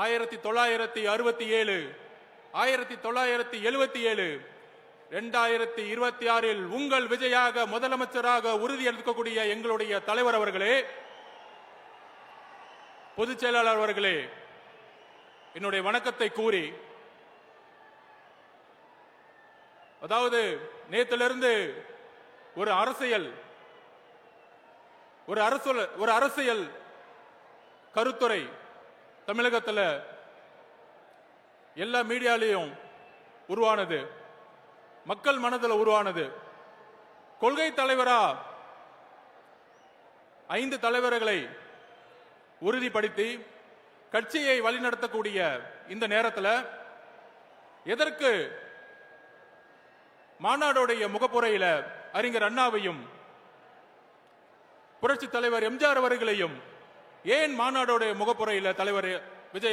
1967, 1977, 2026 உங்கள் விஜயாக முதலமைச்சராக உறுதியளிக்கக்கூடிய எங்களுடைய தலைவர் அவர்களே, பொதுச் செயலாளர் அவர்களே, என்னுடைய வணக்கத்தை கூறி, அதாவது நேற்றிலிருந்து ஒரு அரசியல் கருத்துரை தமிழகத்தில் எல்லா மீடியாலையும் உருவானது, மக்கள் மனதில் உருவானது. கொள்கை தலைவரா 5 தலைவர்களை உறுதிப்படுத்தி கட்சியை வழிநடத்தக்கூடிய இந்த நேரத்தில் எதற்கு மாநாடுடைய முகப்புரையில் அறிஞர் அண்ணாவையும் புரட்சி தலைவர் எம்ஜிஆர் அவர்களையும், ஏன் மாநாடுடைய முகப்புரையில் தலைவர் விஜய்